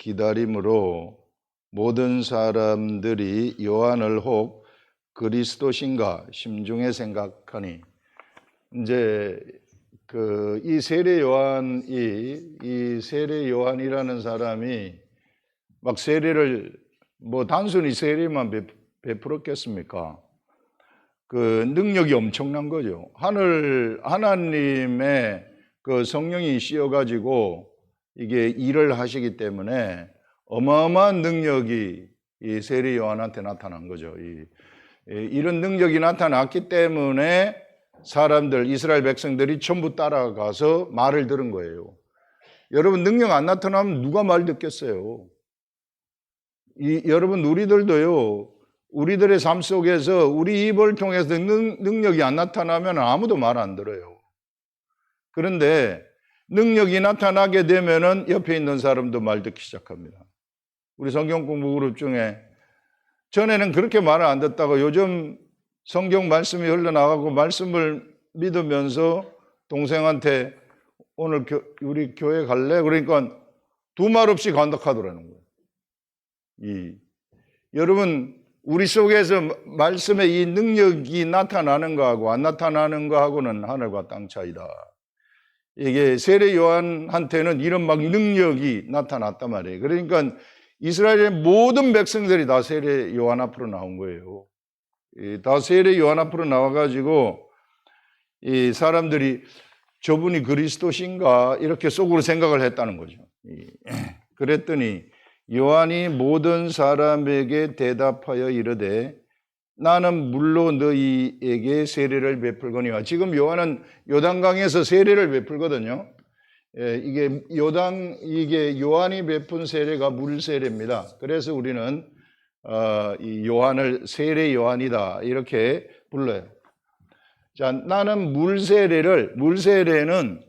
기다림으로 모든 사람들이 요한을 혹 그리스도신가 심중에 생각하니, 이제 이 세례 요한이라는 사람이 막 세례를 단순히 세례만 베풀었겠습니까? 그 능력이 엄청난 거죠. 하나님의 그 성령이 씌어가지고 이게 일을 하시기 때문에 어마어마한 능력이 이 세례 요한한테 나타난 거죠. 이런 능력이 나타났기 때문에 이스라엘 백성들이 전부 따라가서 말을 들은 거예요. 여러분, 능력 안 나타나면 누가 말 듣겠어요? 여러분, 우리들도요, 우리들의 삶 속에서 우리 입을 통해서 능력이 안 나타나면 아무도 말 안 들어요. 그런데 능력이 나타나게 되면은 옆에 있는 사람도 말 듣기 시작합니다. 우리 성경 공부 그룹 중에 전에는 그렇게 말을 안 듣다가 요즘 성경 말씀이 흘러나가고 말씀을 믿으면서 동생한테 오늘 우리 교회 갈래? 그러니까 두 말 없이 간다하더라는 거예요. 여러분, 우리 속에서 말씀의 이 능력이 나타나는 거하고 안 나타나는 거하고는 하늘과 땅 차이다. 이게 세례 요한한테는 이런 막 능력이 나타났단 말이에요. 그러니까 이스라엘의 모든 백성들이 다 세례 요한 앞으로 나온 거예요. 다 세례 요한 앞으로 나와가지고 이 사람들이 저분이 그리스도신가 이렇게 속으로 생각을 했다는 거죠. 그랬더니 요한이 모든 사람에게 대답하여 이르되 나는 물로 너희에게 세례를 베풀거니와. 지금 요한은 요단강에서 세례를 베풀거든요. 이게 요한이 베푼 세례가 물 세례입니다. 그래서 우리는 이 요한을 세례 요한이다 이렇게 불러요. 자, 나는 물세례는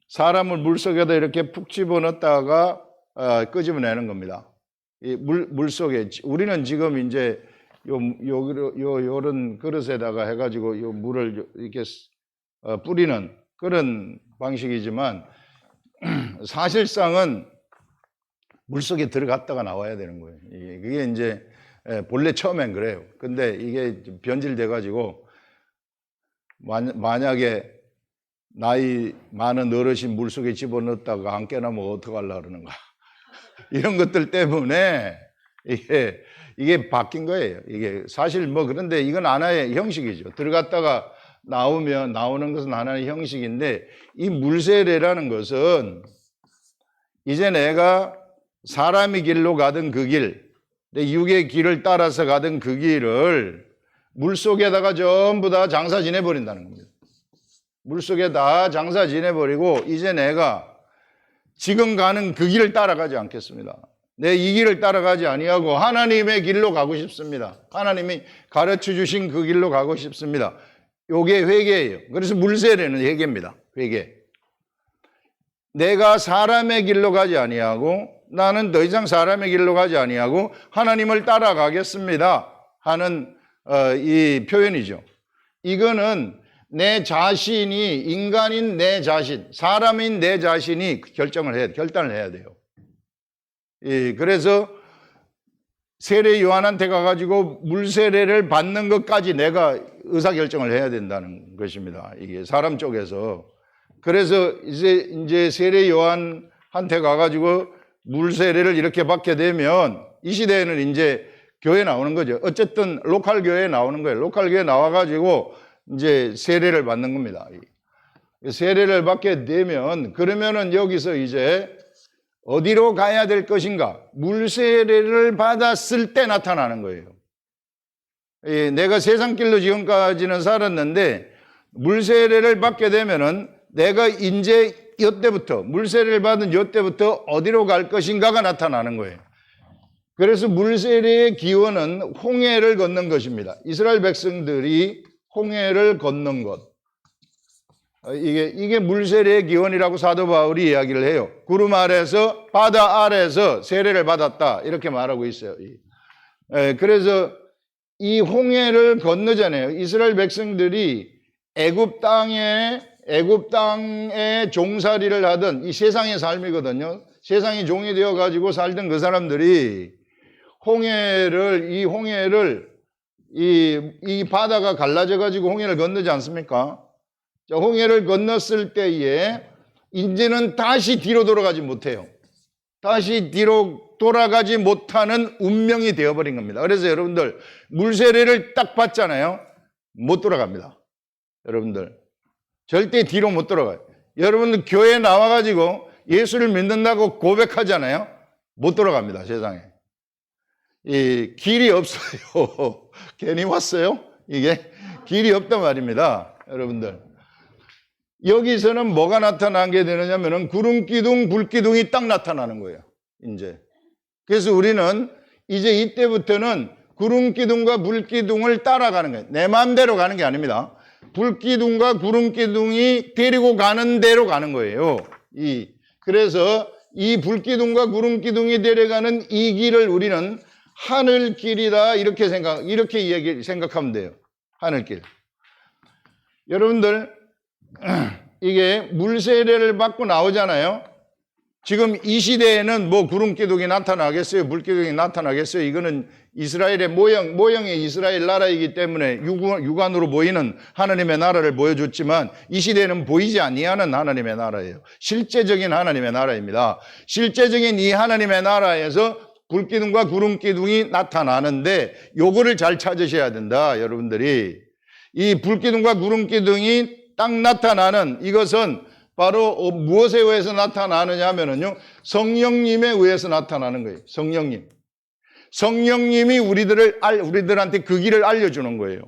사람을 물속에다 이렇게 푹 집어넣었다가 끄집어내는 겁니다. 이 물속에 우리는 지금 이제 요런 그릇에다가 해가지고 요 물을 이렇게 뿌리는 그런 방식이지만 사실상은 물속에 들어갔다가 나와야 되는 거예요. 그게 이제 본래 처음엔 그래요. 근데 이게 변질돼가지고 만약에 나이 많은 어르신 물속에 집어넣었다가 안 깨나면 어떡하려고 그러는가. 이런 것들 때문에 이게 바뀐 거예요. 이게 사실 그런데 이건 하나의 형식이죠. 들어갔다가 나오는 것은 하나의 형식인데 이 물세례라는 것은 이제 내가 사람의 길로 가던 그 길, 내 육의 길을 따라서 가던 그 길을 물속에다가 전부 다 장사 지내버린다는 겁니다. 물속에 다 장사 지내버리고 이제 내가 지금 가는 그 길을 따라가지 않겠습니다. 내 이 길을 따라가지 아니하고 하나님의 길로 가고 싶습니다. 하나님이 가르쳐 주신 그 길로 가고 싶습니다. 요게 회개예요. 그래서 물세례는 회개입니다. 회개. 내가 사람의 길로 가지 아니하고 나는 더 이상 사람의 길로 가지 아니하고 하나님을 따라가겠습니다 하는 이 표현이죠. 이거는 내 자신이, 인간인 내 자신, 사람인 내 자신이 결단을 해야 돼요. 그래서 세례 요한한테 가가지고 물세례를 받는 것까지 내가 의사결정을 해야 된다는 것입니다. 이게 사람 쪽에서. 그래서 이제 세례 요한한테 가가지고 물세례를 이렇게 받게 되면 이 시대에는 이제 교회 나오는 거죠. 어쨌든 로컬 교회에 나오는 거예요. 로컬 교회에 나와가지고 이제 세례를 받는 겁니다. 세례를 받게 되면 그러면은 여기서 이제 어디로 가야 될 것인가? 물세례를 받았을 때 나타나는 거예요. 내가 세상길로 지금까지는 살았는데 물세례를 받게 되면은 내가 이제 이때부터 물세례를 받은 이때부터 어디로 갈 것인가가 나타나는 거예요. 그래서 물세례의 기원은 홍해를 건넌 것입니다. 이스라엘 백성들이 홍해를 건넌 것. 이게 물세례의 기원이라고 사도 바울이 이야기를 해요. 구름 아래서, 바다 아래서 세례를 받았다. 이렇게 말하고 있어요. 그래서 이 홍해를 건너잖아요. 이스라엘 백성들이 애굽 땅에 종살이를 하던 이 세상의 삶이거든요. 세상이 종이 되어 가지고 살던 그 사람들이 이 홍해를 이 바다가 갈라져 가지고 홍해를 건너지 않습니까? 자, 홍해를 건넜을 때에 이제는 다시 뒤로 돌아가지 못해요. 다시 뒤로 돌아가지 못하는 운명이 되어버린 겁니다. 그래서 여러분들 물세례를 딱 받잖아요. 못 돌아갑니다. 여러분들 절대 뒤로 못 돌아가요. 여러분들 교회에 나와가지고 예수를 믿는다고 고백하잖아요. 못 돌아갑니다. 세상에. 이 길이 없어요. 괜히 왔어요? 이게 길이 없단 말입니다. 여러분들 여기서는 뭐가 나타나게 되느냐면은 구름기둥, 불기둥이 딱 나타나는 거예요. 이제 그래서 우리는 이제 이때부터는 구름기둥과 불기둥을 따라가는 거예요. 내 마음대로 가는 게 아닙니다. 불기둥과 구름기둥이 데리고 가는 대로 가는 거예요. 그래서 이 불기둥과 구름기둥이 데려가는 이 길을 우리는 하늘길이다 이렇게 생각하면 돼요. 하늘길. 여러분들 이게 물세례를 받고 나오잖아요. 지금 이 시대에는 뭐 구름기둥이 나타나겠어요? 물기둥이 나타나겠어요? 이거는 이스라엘의 모형의 이스라엘 나라이기 때문에 육안으로 보이는 하나님의 나라를 보여줬지만 이 시대에는 보이지 아니하는 하나님의 나라예요. 실제적인 하나님의 나라입니다. 실제적인 이 하나님의 나라에서 불기둥과 구름기둥이 나타나는데 요거를 잘 찾으셔야 된다. 여러분들이 이 불기둥과 구름기둥이 딱 나타나는 이것은 바로 무엇에 의해서 나타나느냐 하면은요, 성령님에 의해서 나타나는 거예요. 성령님이 우리들한테 그 길을 알려주는 거예요.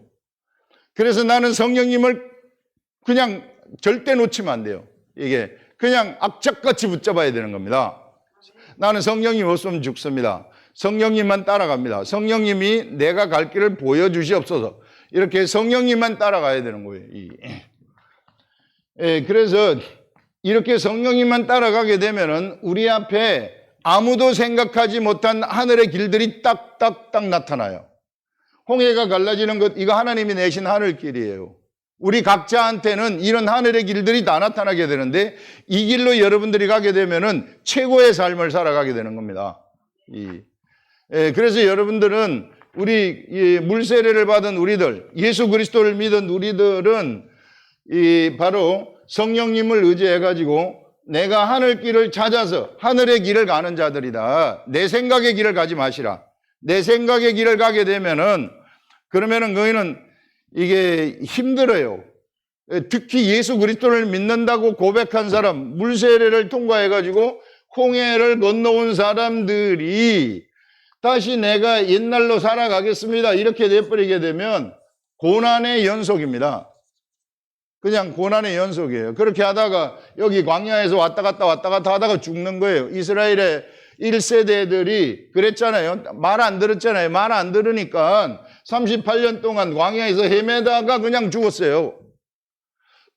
그래서 나는 성령님을 그냥 절대 놓치면 안 돼요. 이게 그냥 악착같이 붙잡아야 되는 겁니다. 나는 성령님 없으면 죽습니다. 성령님만 따라갑니다. 성령님이 내가 갈 길을 보여주시옵소서. 이렇게 성령님만 따라가야 되는 거예요. 그래서 이렇게 성령님만 따라가게 되면은 우리 앞에 아무도 생각하지 못한 하늘의 길들이 딱딱딱 나타나요. 홍해가 갈라지는 것, 이거 하나님이 내신 하늘길이에요. 우리 각자한테는 이런 하늘의 길들이 다 나타나게 되는데 이 길로 여러분들이 가게 되면은 최고의 삶을 살아가게 되는 겁니다. 그래서 여러분들은 우리 물세례를 받은 우리들, 예수 그리스도를 믿은 우리들은 바로 성령님을 의지해가지고 내가 하늘길을 찾아서 하늘의 길을 가는 자들이다. 내 생각의 길을 가지 마시라. 내 생각의 길을 가게 되면은 그러면은 너희는 이게 힘들어요. 특히 예수 그리스도를 믿는다고 고백한 사람, 물세례를 통과해가지고 홍해를 건너온 사람들이 다시 내가 옛날로 살아가겠습니다. 이렇게 돼버리게 되면 고난의 연속입니다. 그냥 고난의 연속이에요. 그렇게 하다가 여기 광야에서 왔다 갔다 하다가 죽는 거예요. 이스라엘의 1세대들이 그랬잖아요. 말 안 들었잖아요. 말 안 들으니까 38년 동안 광야에서 헤매다가 그냥 죽었어요.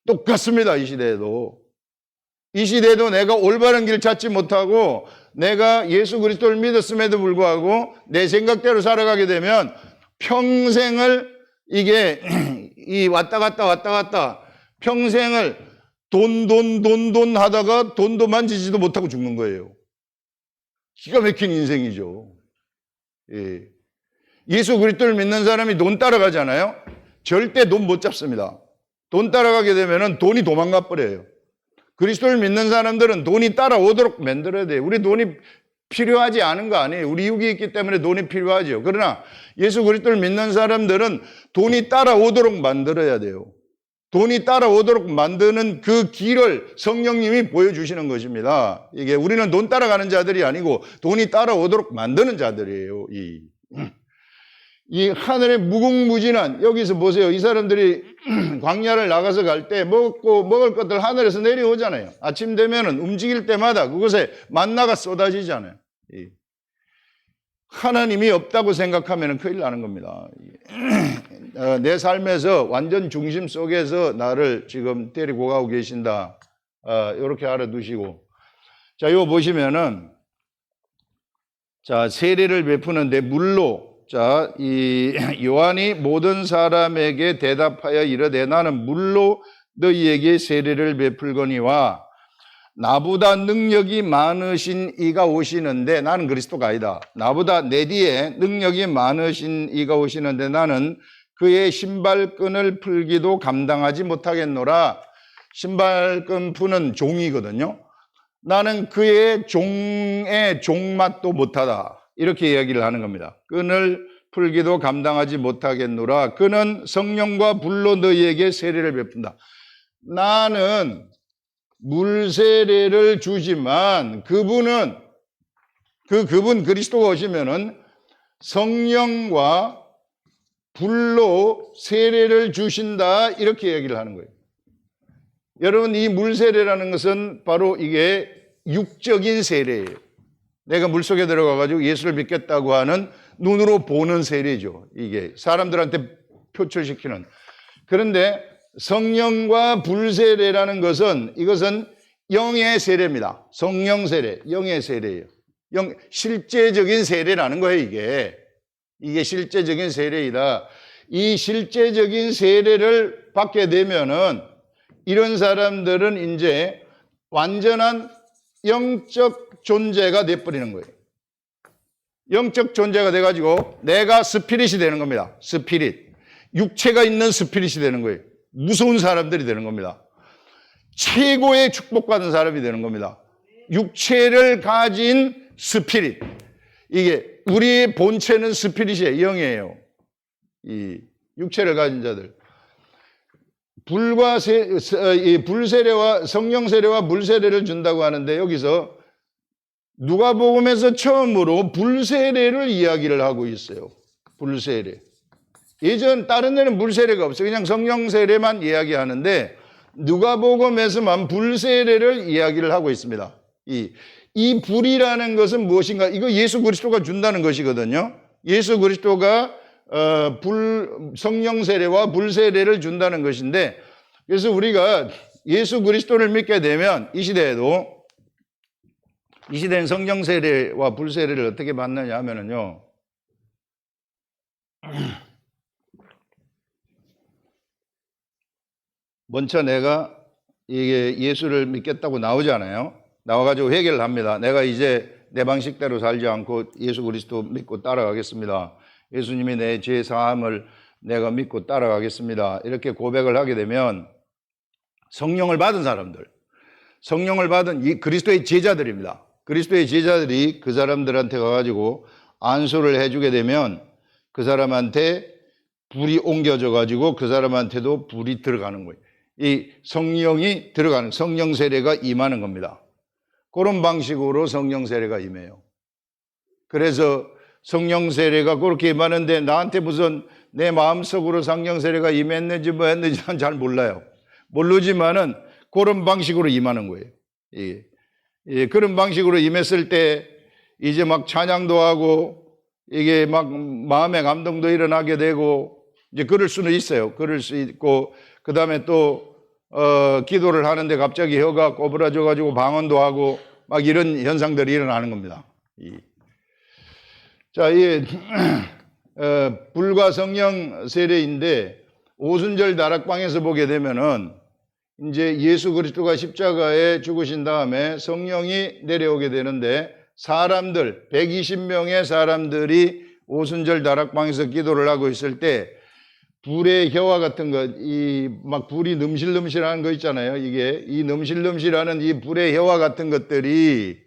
똑같습니다. 이 시대에도. 이 시대에도 내가 올바른 길 찾지 못하고 내가 예수 그리스도를 믿었음에도 불구하고 내 생각대로 살아가게 되면 평생을 이게 왔다 갔다 평생을 돈 하다가 돈도 만지지도 못하고 죽는 거예요. 기가 막힌 인생이죠. 예수 그리스도를 믿는 사람이 돈 따라가잖아요. 절대 돈 못 잡습니다. 돈 따라가게 되면 돈이 도망가 버려요. 그리스도를 믿는 사람들은 돈이 따라오도록 만들어야 돼요. 우리 돈이 필요하지 않은 거 아니에요. 우리 육이 있기 때문에 돈이 필요하죠. 그러나 예수 그리스도를 믿는 사람들은 돈이 따라오도록 만들어야 돼요. 돈이 따라오도록 만드는 그 길을 성령님이 보여주시는 것입니다. 이게 우리는 돈 따라가는 자들이 아니고 돈이 따라오도록 만드는 자들이에요. 이 하늘의 무궁무진한, 여기서 보세요. 이 사람들이 광야를 나가서 갈 때 먹을 것들 하늘에서 내려오잖아요. 아침 되면은 움직일 때마다 그곳에 만나가 쏟아지잖아요. 하나님이 없다고 생각하면 큰일 나는 겁니다. 내 삶에서 완전 중심 속에서 나를 지금 데리고 가고 계신다. 이렇게 알아두시고. 자, 이거 보시면은, 자, 세례를 베푸는데 물로, 자, 이 요한이 모든 사람에게 대답하여 이르되 나는 물로 너희에게 세례를 베풀거니와 나보다 능력이 많으신 이가 오시는데 나는 그리스도가 아니다. 나보다 내 뒤에 능력이 많으신 이가 오시는데 나는 그의 신발끈을 풀기도 감당하지 못하겠노라. 신발끈 푸는 종이거든요. 나는 그의 종의 종맛도 못하다. 이렇게 이야기를 하는 겁니다. 끈을 풀기도 감당하지 못하겠노라. 그는 성령과 불로 너희에게 세례를 베푼다. 나는 물세례를 주지만 그분 그리스도가 오시면은 성령과 불로 세례를 주신다. 이렇게 얘기를 하는 거예요. 여러분, 이 물세례라는 것은 바로 이게 육적인 세례예요. 내가 물속에 들어가가지고 예수를 믿겠다고 하는 눈으로 보는 세례죠. 이게 사람들한테 표출시키는. 그런데 성령과 불세례라는 것은 이것은 영의 세례입니다. 성령 세례, 영의 세례예요. 실제적인 세례라는 거예요, 이게. 이게 실제적인 세례이다. 이 실제적인 세례를 받게 되면은 이런 사람들은 이제 완전한 영적 존재가 돼버리는 거예요. 영적 존재가 돼가지고 내가 스피릿이 되는 겁니다. 스피릿. 육체가 있는 스피릿이 되는 거예요. 무서운 사람들이 되는 겁니다. 최고의 축복받은 사람이 되는 겁니다. 육체를 가진 스피릿. 이게 우리의 본체는 스피릿이에요. 영이에요. 이 육체를 가진 자들. 불세례와 성령 세례와 물세례를 준다고 하는데 여기서 누가복음에서 처음으로 불세례를 이야기를 하고 있어요. 불세례. 예전 다른 데는 물세례가 없어요. 그냥 성령 세례만 이야기하는데 누가복음에서만 불세례를 이야기를 하고 있습니다. 이 불이라는 것은 무엇인가? 이거 예수 그리스도가 준다는 것이거든요. 예수 그리스도가 성령 세례와 불세례를 준다는 것인데, 그래서 우리가 예수 그리스도를 믿게 되면 이 시대에는 성령 세례와 불세례를 어떻게 받느냐 하면은요, 먼저 내가 이게 예수를 믿겠다고 나오잖아요. 나와가지고 회개를 합니다. 내가 이제 내 방식대로 살지 않고 예수 그리스도 믿고 따라가겠습니다. 예수님이 내 죄 사함을 내가 믿고 따라가겠습니다. 이렇게 고백을 하게 되면 성령을 받은 사람들, 성령을 받은 이 그리스도의 제자들입니다. 그리스도의 제자들이 그 사람들한테 가가지고 안수를 해주게 되면 그 사람한테 불이 옮겨져 가지고 그 사람한테도 불이 들어가는 거예요. 이 성령이 들어가는, 성령 세례가 임하는 겁니다. 그런 방식으로 성령 세례가 임해요. 그래서 성령 세례가 그렇게 임하는데 나한테 무슨 내 마음속으로 성령 세례가 임했는지 뭐 했는지는 잘 몰라요. 모르지만은 그런 방식으로 임하는 거예요. 그런 방식으로 임했을 때 이제 막 찬양도 하고 이게 막 마음의 감동도 일어나게 되고 이제 그럴 수는 있어요. 그럴 수 있고 그 다음에 또 기도를 하는데 갑자기 혀가 꼬부라져 가지고 방언도 하고 막 이런 현상들이 일어나는 겁니다. 자, 이 불과 성령 세례인데 오순절 다락방에서 보게 되면은 이제 예수 그리스도가 십자가에 죽으신 다음에 성령이 내려오게 되는데 사람들 120명의 사람들이 오순절 다락방에서 기도를 하고 있을 때 불의 혀와 같은 것, 막 불이 넘실넘실하는 거 있잖아요. 이 넘실넘실하는 이 불의 혀와 같은 것들이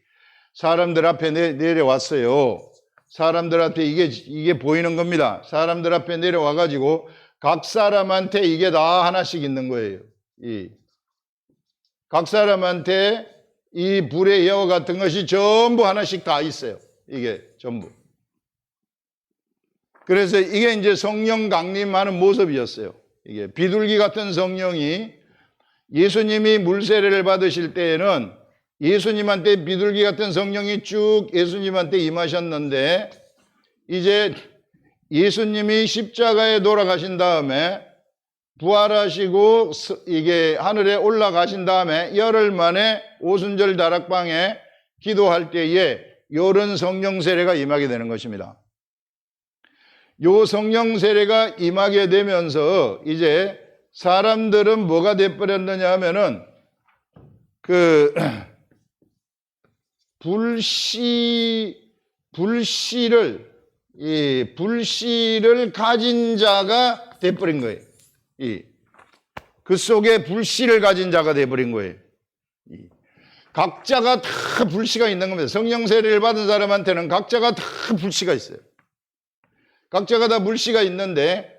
사람들 앞에 내려왔어요. 사람들한테 이게 보이는 겁니다. 사람들 앞에 내려와가지고 각 사람한테 이게 다 하나씩 있는 거예요. 각 사람한테 이 불의 혀와 같은 것이 전부 하나씩 다 있어요. 이게 전부. 그래서 이게 이제 성령 강림하는 모습이었어요. 이게 비둘기 같은 성령이 예수님이 물세례를 받으실 때에는 예수님한테 비둘기 같은 성령이 쭉 예수님한테 임하셨는데 이제 예수님이 십자가에 돌아가신 다음에 부활하시고 이게 하늘에 올라가신 다음에 열흘 만에 오순절 다락방에 기도할 때에 요런 성령 세례가 임하게 되는 것입니다. 요 성령 세례가 임하게 되면서 이제 사람들은 뭐가 돼버렸느냐 하면은 불씨를 가진 자가 돼버린 거예요. 그 속에 불씨를 가진 자가 돼버린 거예요. 각자가 다 불씨가 있는 겁니다. 성령 세례를 받은 사람한테는 각자가 다 불씨가 있어요. 각자가 다 불씨가 있는데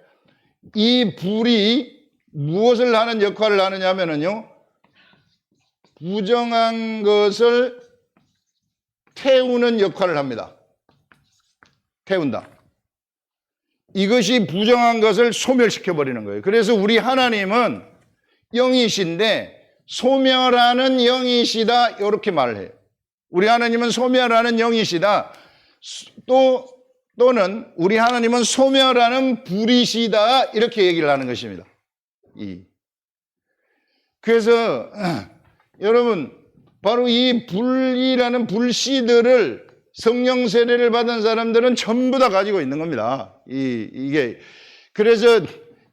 이 불이 무엇을 하는 역할을 하느냐 하면요, 부정한 것을 태우는 역할을 합니다. 태운다. 이것이 부정한 것을 소멸시켜버리는 거예요. 그래서 우리 하나님은 영이신데 소멸하는 영이시다, 이렇게 말을 해요. 우리 하나님은 소멸하는 영이시다. 또는 우리 하나님은 소멸하는 불이시다, 이렇게 얘기를 하는 것입니다. 그래서 여러분, 바로 이 불이라는 불씨들을 성령 세례를 받은 사람들은 전부 다 가지고 있는 겁니다. 그래서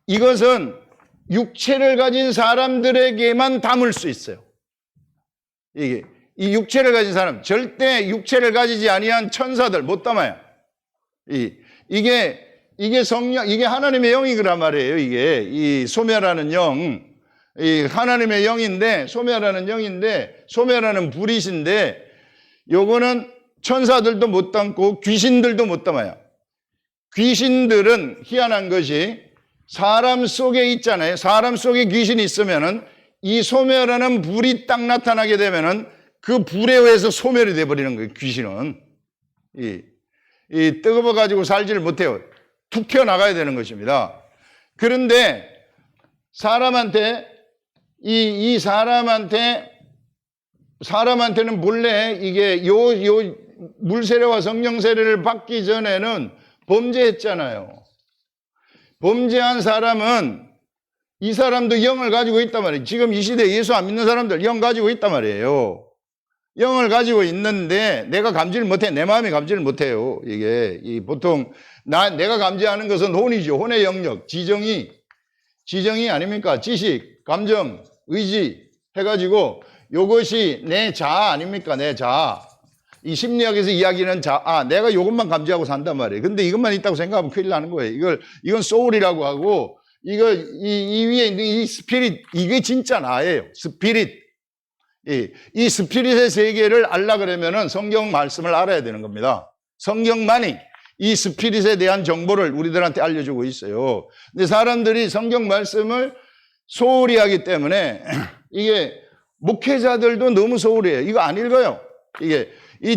이것은 육체를 가진 사람들에게만 담을 수 있어요. 이 육체를 가진 사람, 절대 육체를 가지지 아니한 천사들 못 담아요. 이게 성령, 이게 하나님의 영이란 말이에요. 이 소멸하는 영, 이 하나님의 영인데, 소멸하는 불이신데, 요거는 천사들도 못 담고 귀신들도 못 담아요. 귀신들은 희한한 것이 사람 속에 있잖아요. 사람 속에 귀신이 있으면은 이 소멸하는 불이 딱 나타나게 되면은 그 불에 의해서 소멸이 돼버리는 거예요. 귀신은 뜨거워가지고 살지를 못해요. 툭 튀어나가야 되는 것입니다. 그런데 사람한테 사람한테는 본래 이게 요 물세례와 성령 세례를 받기 전에는 범죄했잖아요. 범죄한 사람은 이 사람도 영을 가지고 있단 말이에요. 지금 이 시대에 예수 안 믿는 사람들 영 가지고 있단 말이에요. 영을 가지고 있는데 내가 감지를 못해. 내 마음이 감지를 못해요. 보통 내가 감지하는 것은 혼이죠. 혼의 영역, 지정이 아닙니까? 지식, 감정, 의지 해가지고 요것이 내 자아 아닙니까? 내 자아. 이 심리학에서 이야기는 내가 이것만 감지하고 산단 말이에요. 근데 이것만 있다고 생각하면 큰일 나는 거예요. 이건 소울이라고 하고, 이 위에 있는 이 스피릿, 이게 진짜 나예요. 스피릿. 이 스피릿의 세계를 알라 그러면은 성경 말씀을 알아야 되는 겁니다. 성경만이 이 스피릿에 대한 정보를 우리들한테 알려주고 있어요. 근데 사람들이 성경 말씀을 소홀히 하기 때문에 이게 목회자들도 너무 소홀해요. 이거 안 읽어요.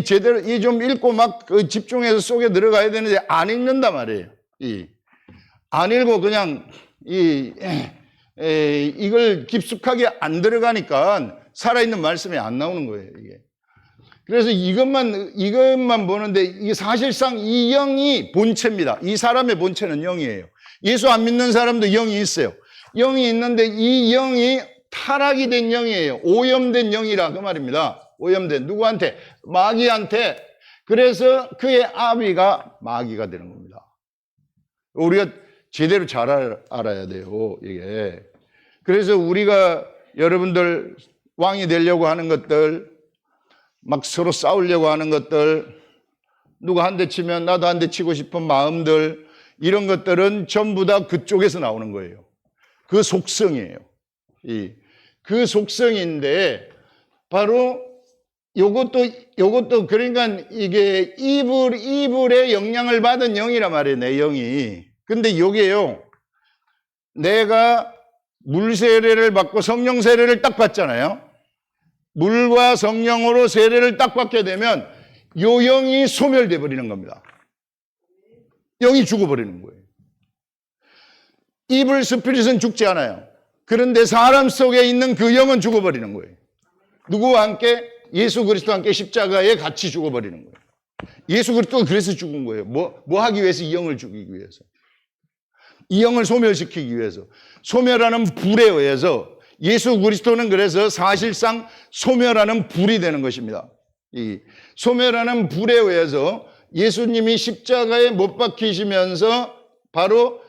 제대로, 좀 읽고 막 집중해서 속에 들어가야 되는데 안 읽는단 말이에요. 안 읽고 그냥, 이걸 깊숙하게 안 들어가니까 살아있는 말씀이 안 나오는 거예요, 그래서 이것만 보는데 이게 사실상 이 영이 본체입니다. 이 사람의 본체는 영이에요. 예수 안 믿는 사람도 영이 있어요. 영이 있는데 이 영이 타락이 된 영이에요. 오염된 영이라 그 말입니다. 오염된 누구한테? 마귀한테. 그래서 그의 아비가 마귀가 되는 겁니다. 우리가 제대로 잘 알아야 돼요, 이게. 그래서 우리가 여러분들 왕이 되려고 하는 것들, 막 서로 싸우려고 하는 것들, 누가 한 대 치면 나도 한 대 치고 싶은 마음들, 이런 것들은 전부 다 그쪽에서 나오는 거예요. 그 속성이에요. 그 속성인데 바로 요것도 그러니까 이게 이불의 영향을 받은 영이란 말이에요, 내 영이. 근데 요게요, 내가 물 세례를 받고 성령 세례를 딱 받잖아요. 물과 성령으로 세례를 딱 받게 되면 요 영이 소멸돼 버리는 겁니다. 영이 죽어버리는 거예요. 이불 스피릿은 죽지 않아요. 그런데 사람 속에 있는 그 영은 죽어버리는 거예요. 누구와 함께? 예수 그리스도와 함께 십자가에 같이 죽어버리는 거예요. 예수 그리스도가 그래서 죽은 거예요. 뭐 하기 위해서? 이 영을 죽이기 위해서. 이 영을 소멸시키기 위해서. 소멸하는 불에 의해서. 예수 그리스도는 그래서 사실상 소멸하는 불이 되는 것입니다. 이 소멸하는 불에 의해서 예수님이 십자가에 못 박히시면서 바로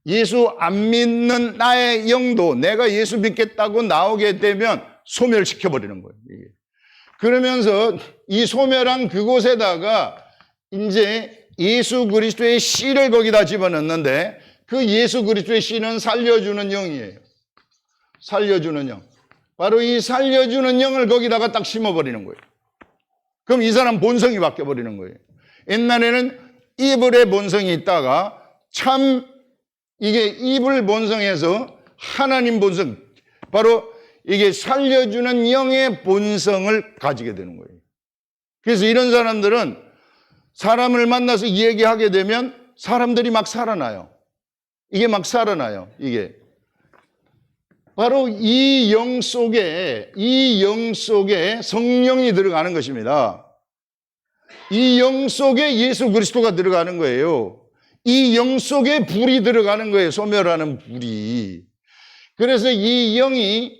예수 안 믿는 나의 영도 내가 예수 믿겠다고 나오게 되면 소멸시켜버리는 거예요. 그러면서 이 소멸한 그곳에다가 이제 예수 그리스도의 씨를 거기다 집어넣는데 그 예수 그리스도의 씨는 살려주는 영이에요. 살려주는 영. 바로 이 살려주는 영을 거기다가 딱 심어버리는 거예요. 그럼 이 사람 본성이 바뀌어버리는 거예요. 옛날에는 이불의 본성이 있다가 참 이게 이불 본성에서 하나님 본성, 바로 이게 살려주는 영의 본성을 가지게 되는 거예요. 그래서 이런 사람들은 사람을 만나서 얘기하게 되면 사람들이 막 살아나요. 이게 막 살아나요. 이게 바로 이 영 속에 성령이 들어가는 것입니다. 이 영 속에 예수 그리스도가 들어가는 거예요. 이 영 속에 불이 들어가는 거예요. 소멸하는 불이. 그래서 이 영이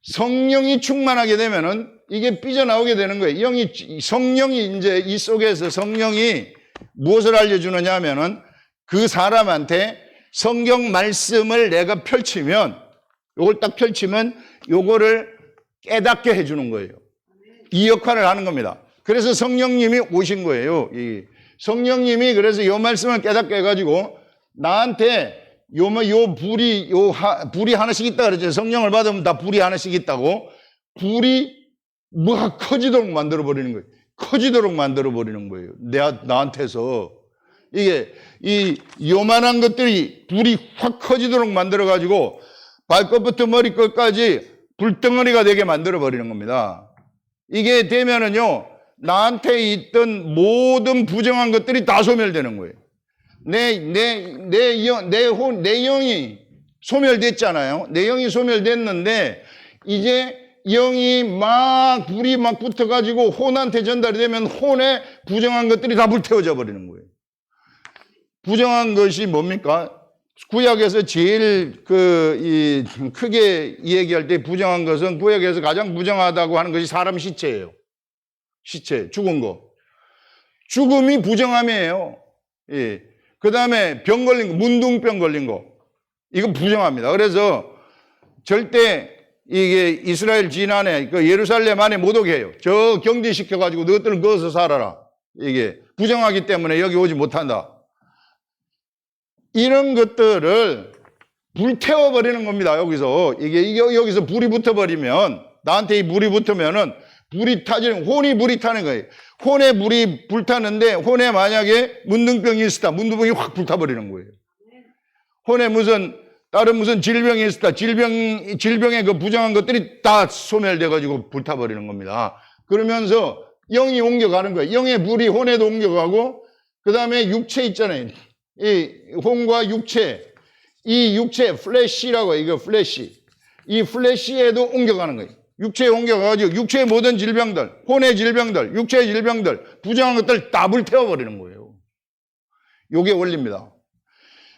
성령이 충만하게 되면은 이게 삐져나오게 되는 거예요. 성령이 이제 이 속에서 성령이 무엇을 알려주느냐 하면은 그 사람한테 성경 말씀을 내가 펼치면, 요걸 딱 펼치면 요거를 깨닫게 해주는 거예요. 이 역할을 하는 겁니다. 그래서 성령님이 오신 거예요. 성령님이 그래서 요 말씀을 깨닫게 해가지고 나한테 불이 하나씩 있다 그랬죠. 성령을 받으면 다 불이 하나씩 있다고. 불이 뭐가 커지도록 만들어버리는 거예요. 커지도록 만들어버리는 거예요. 나한테서. 이게, 요만한 것들이 불이 확 커지도록 만들어가지고 발끝부터 머리끝까지 불덩어리가 되게 만들어버리는 겁니다. 이게 되면은요, 나한테 있던 모든 부정한 것들이 다 소멸되는 거예요. 내 영이 소멸됐잖아요. 내 영이 소멸됐는데, 이제 불이 막 붙어가지고 혼한테 전달이 되면 혼에 부정한 것들이 다 불태워져 버리는 거예요. 부정한 것이 뭡니까? 구약에서 제일 크게 얘기할 때 부정한 것은 구약에서 가장 부정하다고 하는 것이 사람 시체예요. 시체, 죽은 거. 죽음이 부정함이에요. 예. 그 다음에 병 걸린 거, 문둥병 걸린 거. 이건 부정합니다. 그래서 절대 이게 이스라엘 진안에 예루살렘 안에 못 오게 해요. 저 경제시켜가지고 너희들은 거기서 살아라. 이게 부정하기 때문에 여기 오지 못한다. 이런 것들을 불태워버리는 겁니다. 여기서 불이 붙어버리면, 나한테 이 불이 붙으면은 혼이 불이 타는 거예요. 혼에 불이 불타는데, 혼에 만약에 문둥병이 있었다. 문둥병이 확 불타버리는 거예요. 혼에 다른 무슨 질병이 있었다. 질병의 그 부정한 것들이 다 소멸돼가지고 불타버리는 겁니다. 그러면서 영이 옮겨가는 거예요. 영의 불이 혼에도 옮겨가고, 그 다음에 육체 있잖아요. 이 혼과 육체, 이 육체 플래시라고 해요. 이거 플래시. 이 플래시에도 옮겨가는 거예요. 육체에 옮겨가가지고 육체의 모든 질병들, 혼의 질병들, 육체의 질병들, 부정한 것들 다 불태워버리는 거예요. 요게 원리입니다.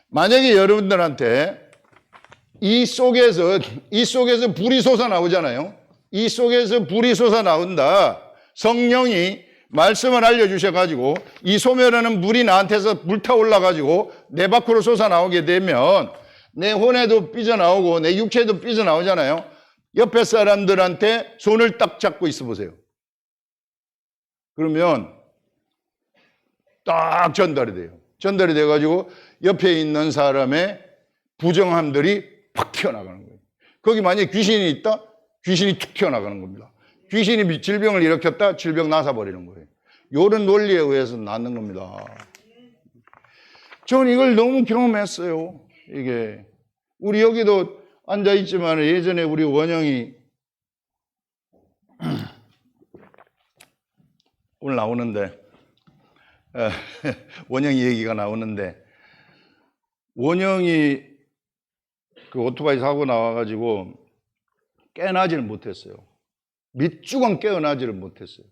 만약에 여러분들한테 이 속에서 불이 솟아나오잖아요. 이 속에서 불이 솟아나온다. 성령이 말씀을 알려주셔가지고 이 소멸하는 불이 나한테서 불타올라가지고 내 밖으로 솟아나오게 되면 내 혼에도 삐져나오고 내 육체도 삐져나오잖아요. 옆에 사람들한테 손을 딱 잡고 있어 보세요. 그러면 딱 전달이 돼요. 전달이 돼가지고 옆에 있는 사람의 부정함들이 팍 튀어나가는 거예요. 거기 만약에 귀신이 있다? 귀신이 툭 튀어나가는 겁니다. 귀신이 질병을 일으켰다? 질병 나사버리는 거예요. 이런 논리에 의해서 낫는 겁니다. 저는 이걸 너무 경험했어요. 이게 우리 여기도 앉아있지만 예전에 우리 원영이 오늘 나오는데 원영이 얘기가 나오는데 원영이 그 오토바이 사고 나와가지고 깨어나지를 못했어요. 밑주걱 깨어나지를 못했어요.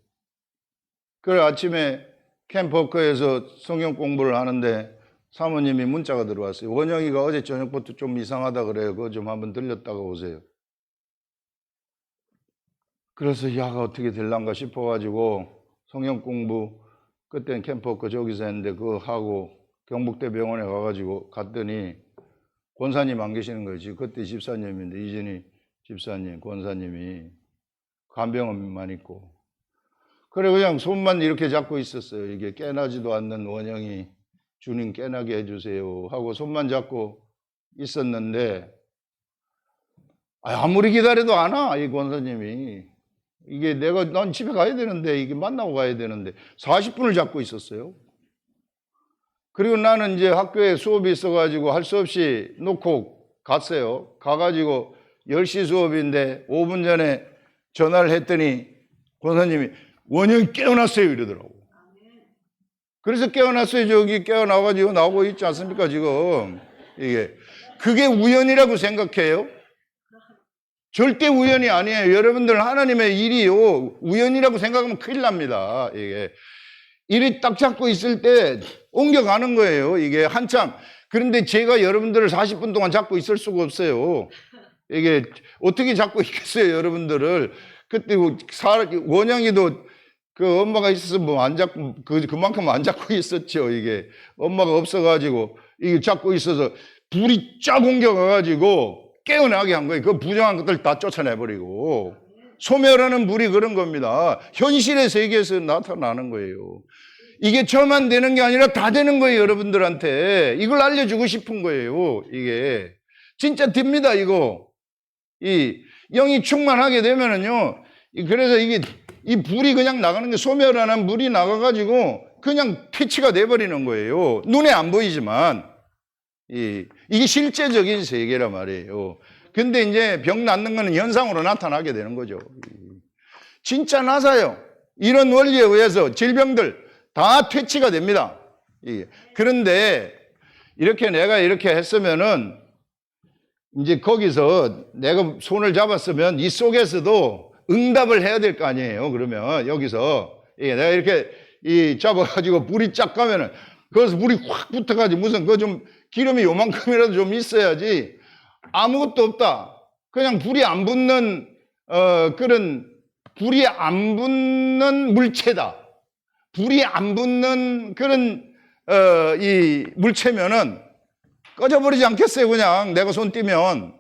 그래 아침에 캠프워크에서 성경 공부를 하는데 사모님이 문자가 들어왔어요. 원영이가 어제 저녁부터 좀 이상하다 그래요. 그거 좀 한번 들렸다가 오세요. 그래서 야가 어떻게 될란가 싶어가지고 성경 공부 그때는 캠프워크 저기서 했는데 그거 하고 경북대 병원에 가가지고 갔더니 권사님 안 계시는 거지. 그때 집사님인데 이진희 집사님, 권사님이 간병만 있고 그래 그냥 손만 이렇게 잡고 있었어요. 이게 깨나지도 않는 원형이 주님 깨나게 해주세요 하고 손만 잡고 있었는데 아무리 기다려도 안 와, 이 권사님이. 이게 난 집에 가야 되는데 이게 만나고 가야 되는데 40분을 잡고 있었어요. 그리고 나는 이제 학교에 수업이 있어가지고 할 수 없이 놓고 갔어요. 가가지고 10시 수업인데 5분 전에 전화를 했더니 권사님이 원영이 깨어났어요 이러더라고. 그래서 깨어났어요. 저기 깨어나가지고 나오고 있지 않습니까 지금. 이게 그게 우연이라고 생각해요? 절대 우연이 아니에요. 여러분들 하나님의 일이요. 우연이라고 생각하면 큰일 납니다. 이게 일이 딱 잡고 있을 때 옮겨가는 거예요. 이게 한참. 그런데 제가 여러분들을 40분 동안 잡고 있을 수가 없어요. 이게 어떻게 잡고 있겠어요, 여러분들을. 그때 원영이도 그 엄마가 있어서 뭐 안 잡고 그만큼 안 잡고 있었죠. 이게 엄마가 없어가지고 이게 잡고 있어서 불이 쫙 옮겨가가지고 깨어나게 한 거예요. 그 부정한 것들 다 쫓아내버리고. 소멸하는 불이 그런 겁니다. 현실의 세계에서 나타나는 거예요. 이게 저만 되는 게 아니라 다 되는 거예요, 여러분들한테. 이걸 알려주고 싶은 거예요, 이게. 진짜 됩니다, 이거. 이 영이 충만하게 되면은요, 그래서 이 불이 그냥 나가는 게 소멸하는 불이 나가가지고 그냥 퇴치가 돼버리는 거예요. 눈에 안 보이지만. 이게 실제적인 세계란 말이에요. 근데 이제 병 낫는 거는 현상으로 나타나게 되는 거죠. 진짜 나사요. 이런 원리에 의해서 질병들 다 퇴치가 됩니다. 그런데 내가 이렇게 했으면은 이제 거기서 내가 손을 잡았으면 이 속에서도 응답을 해야 될 거 아니에요. 그러면 여기서 내가 이렇게 잡아가지고 불이 쫙 가면은 거기서 불이 확 붙어가지고 무슨 좀 기름이 요만큼이라도 좀 있어야지 아무것도 없다. 그냥 불이 안 붙는 그런 불이 안 붙는 물체다. 불이 안 붙는 그런 이 물체면은 꺼져버리지 않겠어요. 그냥 내가 손 띄면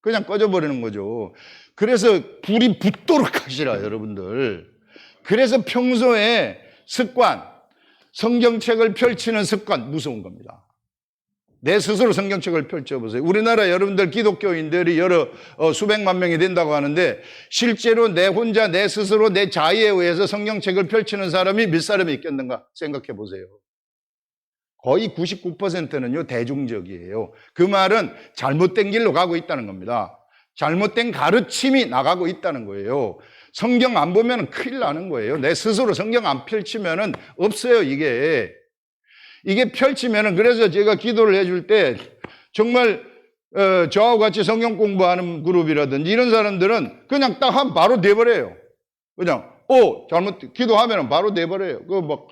그냥 꺼져버리는 거죠. 그래서 불이 붙도록 하시라 여러분들. 그래서 평소에 습관, 성경책을 펼치는 습관 무서운 겁니다. 내 스스로 성경책을 펼쳐보세요. 우리나라 여러분들 기독교인들이 수백만 명이 된다고 하는데 실제로 내 혼자 내 스스로 내 자의에 의해서 성경책을 펼치는 사람이 몇 사람이 있겠는가 생각해 보세요. 거의 99%는요 대중적이에요. 그 말은 잘못된 길로 가고 있다는 겁니다. 잘못된 가르침이 나가고 있다는 거예요. 성경 안 보면 큰일 나는 거예요. 내 스스로 성경 안 펼치면 없어요. 이게 펼치면은 그래서 제가 기도를 해줄 때 정말 저하고 같이 성경 공부하는 그룹이라든지 이런 사람들은 그냥 딱 하면 바로 돼버려요. 그냥 잘못 기도하면은 바로 돼버려요. 그 막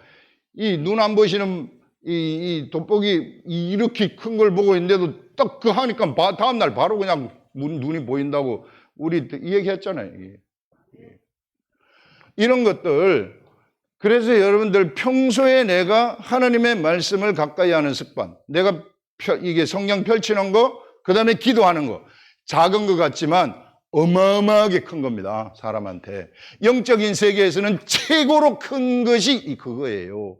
이 눈 안 보시는 이 돋보기 이렇게 큰 걸 보고 있는데도 딱 그 하니까 다음날 바로 그냥 눈이 보인다고 우리 이 얘기했잖아요. 이런 것들. 그래서 여러분들 평소에 내가 하나님의 말씀을 가까이 하는 습관, 내가 이게 성경 펼치는 거, 그 다음에 기도하는 거, 작은 것 같지만 어마어마하게 큰 겁니다. 사람한테. 영적인 세계에서는 최고로 큰 것이 그거예요.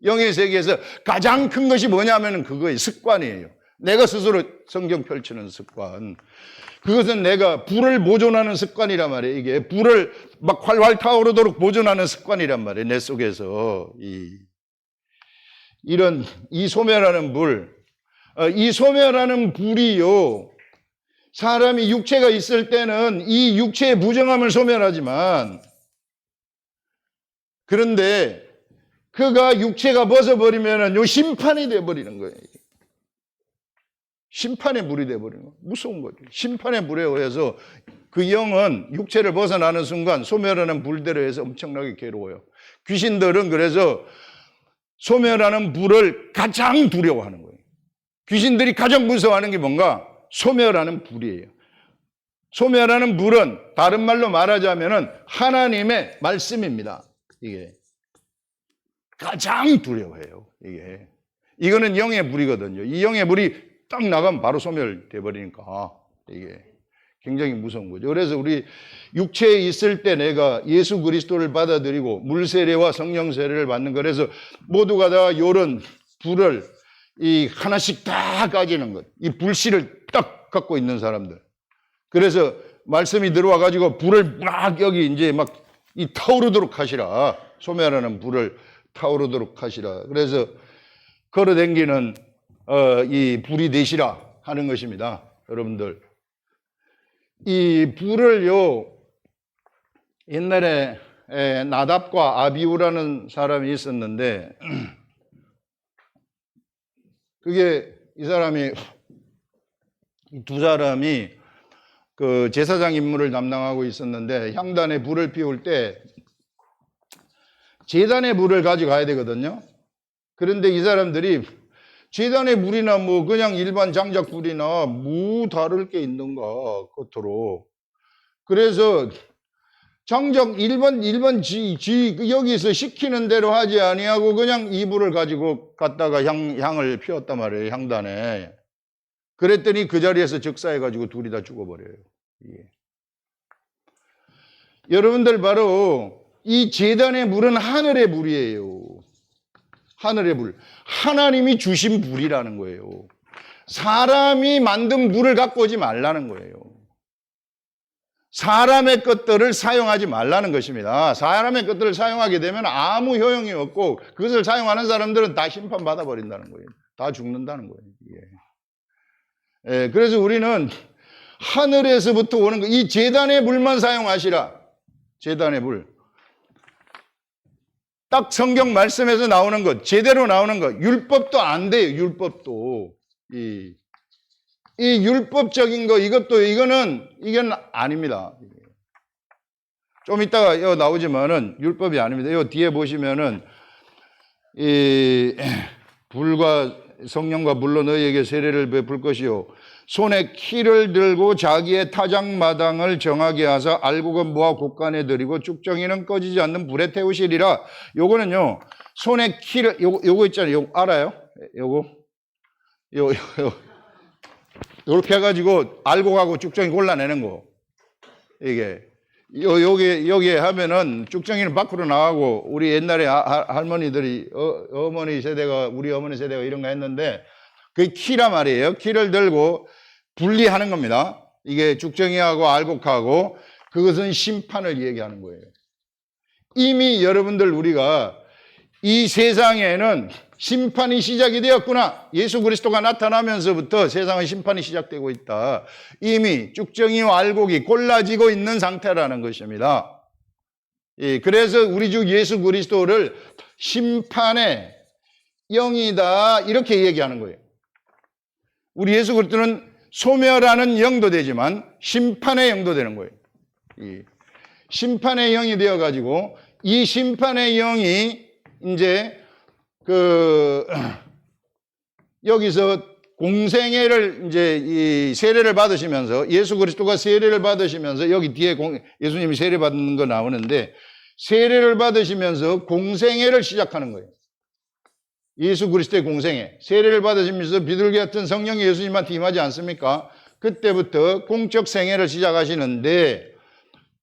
영의 세계에서 가장 큰 것이 뭐냐면 그거예요. 습관이에요. 내가 스스로 성경 펼치는 습관. 그것은 내가 불을 보존하는 습관이란 말이에요. 이게 불을 막 활활 타오르도록 보존하는 습관이란 말이에요. 내 속에서. 이 소멸하는 불. 이 소멸하는 불이요. 사람이 육체가 있을 때는 이 육체의 부정함을 소멸하지만 그런데 그가 육체가 벗어버리면 요 심판이 돼버리는 거예요. 심판의 불이 돼버리는 거예요. 무서운 거죠. 심판의 불에 의해서 그 영은 육체를 벗어나는 순간 소멸하는 불대로 해서 엄청나게 괴로워요. 귀신들은 그래서 소멸하는 불을 가장 두려워하는 거예요. 귀신들이 가장 무서워하는 게 뭔가? 소멸하는 불이에요. 소멸하는 불은 다른 말로 말하자면은 하나님의 말씀입니다. 이게 가장 두려워해요. 이거는 영의 불이거든요. 이 영의 불이 딱 나가면 바로 소멸돼 버리니까 이게 굉장히 무서운 거죠. 그래서 우리 육체에 있을 때 내가 예수 그리스도를 받아들이고 물세례와 성령 세례를 받는 거라서 모두가 다 요런 불을 이 하나씩 다 가지는 것. 이 불씨를 딱 갖고 있는 사람들. 그래서 말씀이 들어와 가지고 불을 막 여기 이제 막 이 타오르도록 하시라. 소멸하는 불을 타오르도록 하시라. 그래서 걸어댕기는 이 불이 되시라 하는 것입니다. 여러분들. 이 불을요, 옛날에 나답과 아비후라는 사람이 있었는데, 그게 이 사람이, 이 두 사람이 그 제사장 임무를 담당하고 있었는데, 향단에 불을 피울 때 제단에 불을 가져가야 되거든요. 그런데 이 사람들이 제단의 불이나 뭐 그냥 일반 장작 불이나 뭐 다를 게 있는가 겉으로. 그래서 장작 일반 여기서 시키는 대로 하지 아니하고 그냥 이 불을 가지고 갔다가 향을 피웠단 말이에요. 향단에. 그랬더니 그 자리에서 적사해 가지고 둘이 다 죽어버려요. 예. 여러분들 바로 이 제단의 불은 하늘의 불이에요. 하늘의 불. 하나님이 주신 불이라는 거예요. 사람이 만든 불을 갖고 오지 말라는 거예요. 사람의 것들을 사용하지 말라는 것입니다. 사람의 것들을 사용하게 되면 아무 효용이 없고 그것을 사용하는 사람들은 다 심판받아 버린다는 거예요. 다 죽는다는 거예요. 예, 그래서 우리는 하늘에서부터 오는 거, 이 제단의 불만 사용하시라. 제단의 불. 딱 성경 말씀에서 나오는 것, 제대로 나오는 것, 율법도 안 돼요, 율법도. 이 율법적인 거, 이건 아닙니다. 좀 이따가 여기 나오지만은 율법이 아닙니다. 여기 뒤에 보시면은, 불과 성령과 물로 너희에게 세례를 베풀 것이요. 손에 키를 들고 자기의 타작마당을 정하게 하사 알곡은 모아 곡간에 들이고 쭉정이는 꺼지지 않는 불에 태우시리라. 요거는요, 손에 키를, 요거 있잖아요. 요거 알아요? 요렇게 해가지고 알곡하고 쭉정이 골라내는 거. 이게. 여기에 하면은 쭉정이는 밖으로 나가고 우리 옛날에 할머니들이 어머니 세대가 우리 어머니 세대가 이런 거 했는데 그게 키란 말이에요. 키를 들고 분리하는 겁니다. 이게 쭉정이하고 알곡하고 그것은 심판을 얘기하는 거예요. 이미 여러분들 우리가 이 세상에는 심판이 시작이 되었구나. 예수 그리스도가 나타나면서부터 세상의 심판이 시작되고 있다. 이미 쭉정이와 알곡이 골라지고 있는 상태라는 것입니다. 예, 그래서 우리 주 예수 그리스도를 심판의 영이다 이렇게 얘기하는 거예요. 우리 예수 그리스도는 소멸하는 영도 되지만 심판의 영도 되는 거예요. 예, 심판의 영이 되어가지고 이 심판의 영이 이제 여기서 공생애를 이제 이 세례를 받으시면서 예수 그리스도가 세례를 받으시면서 여기 뒤에 예수님이 세례 받는 거 나오는데 세례를 받으시면서 공생애를 시작하는 거예요. 예수 그리스도의 공생애. 세례를 받으시면서 비둘기 같은 성령이 예수님한테 임하지 않습니까? 그때부터 공적 생애를 시작하시는데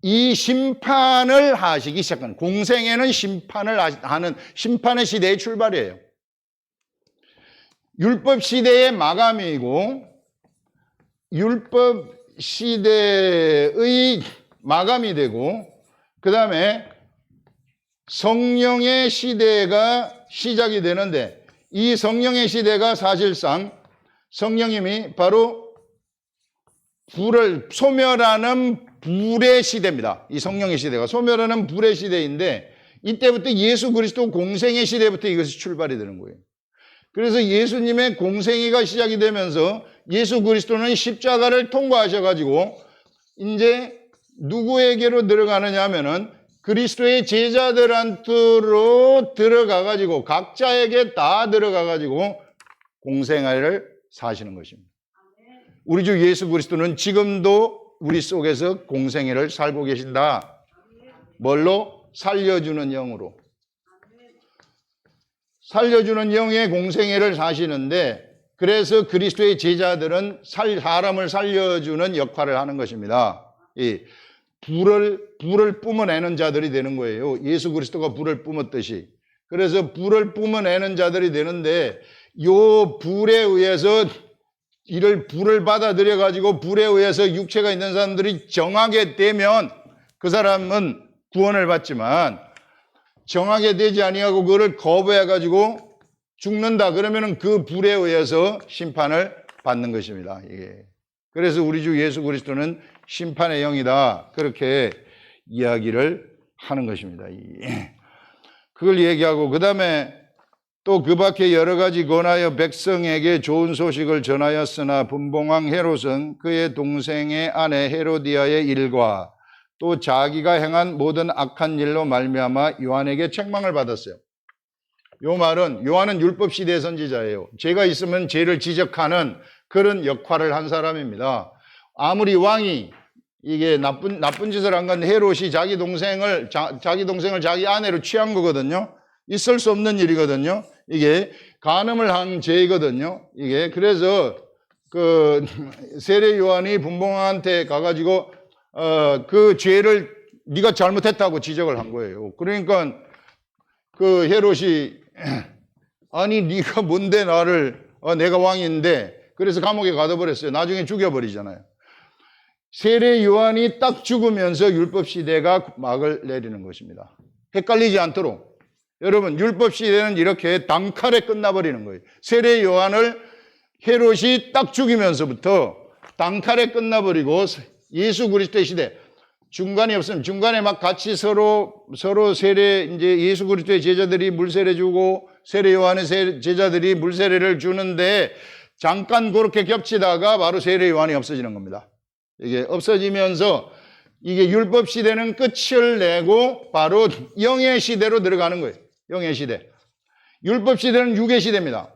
이 심판을 하시기 시작한 공생애는 심판을 하는 심판의 시대의 출발이에요. 율법 시대의 마감이고 율법 시대의 마감이 되고 그 다음에 성령의 시대가 시작이 되는데 이 성령의 시대가 사실상 성령님이 바로 불을 소멸하는 불의 시대입니다. 이 성령의 시대가 소멸하는 불의 시대인데 이때부터 예수 그리스도 공생의 시대부터 이것이 출발이 되는 거예요. 그래서 예수님의 공생애가 시작이 되면서 예수 그리스도는 십자가를 통과하셔가지고 이제 누구에게로 들어가느냐 하면은 그리스도의 제자들한테로 들어가가지고 각자에게 다 들어가가지고 공생애를 사시는 것입니다. 우리 주 예수 그리스도는 지금도 우리 속에서 공생애를 살고 계신다. 뭘로? 살려주는 영으로. 살려주는 영의 공생애를 사시는데 그래서 그리스도의 제자들은 사람을 살려주는 역할을 하는 것입니다. 이 불을 뿜어내는 자들이 되는 거예요. 예수 그리스도가 불을 뿜었듯이. 그래서 불을 뿜어내는 자들이 되는데 요 불에 의해서 불을 받아들여 가지고 불에 의해서 육체가 있는 사람들이 정하게 되면 그 사람은 구원을 받지만 정하게 되지 아니하고 그거를 거부해 가지고 죽는다 그러면은 그 불에 의해서 심판을 받는 것입니다. 이게. 그래서 우리 주 예수 그리스도는 심판의 영이다. 그렇게 이야기를 하는 것입니다. 그걸 얘기하고 그다음에 또 그 밖에 여러 가지 권하여 백성에게 좋은 소식을 전하였으나 분봉왕 헤롯은 그의 동생의 아내 헤로디아의 일과 또 자기가 행한 모든 악한 일로 말미암아 요한에게 책망을 받았어요. 요 말은 요한은 율법 시대 선지자예요. 죄가 있으면 죄를 지적하는 그런 역할을 한 사람입니다. 아무리 왕이 이게 나쁜 짓을 한 건 헤롯이 자기 동생을 자기 아내로 취한 거거든요. 있을 수 없는 일이거든요. 이게 간음을 한 죄이거든요. 이게 그래서 그 세례 요한이 분봉왕한테 가가지고 그 죄를 네가 잘못했다고 지적을 한 거예요. 그러니까 그 헤롯이 아니 네가 뭔데 나를 내가 왕인데 그래서 감옥에 가둬버렸어요. 나중에 죽여버리잖아요. 세례 요한이 딱 죽으면서 율법 시대가 막을 내리는 것입니다. 헷갈리지 않도록 여러분 율법 시대는 이렇게 단칼에 끝나버리는 거예요. 세례 요한을 헤롯이 딱 죽이면서부터 단칼에 끝나버리고 예수 그리스도의 시대 중간이 없으면 중간에 막 같이 서로 세례 이제 예수 그리스도의 제자들이 물세례 주고 세례 요한의 제자들이 물세례를 주는데 잠깐 그렇게 겹치다가 바로 세례 요한이 없어지는 겁니다. 이게 없어지면서 이게 율법 시대는 끝을 내고 바로 영의 시대로 들어가는 거예요. 영의 시대. 율법 시대는 육의 시대입니다.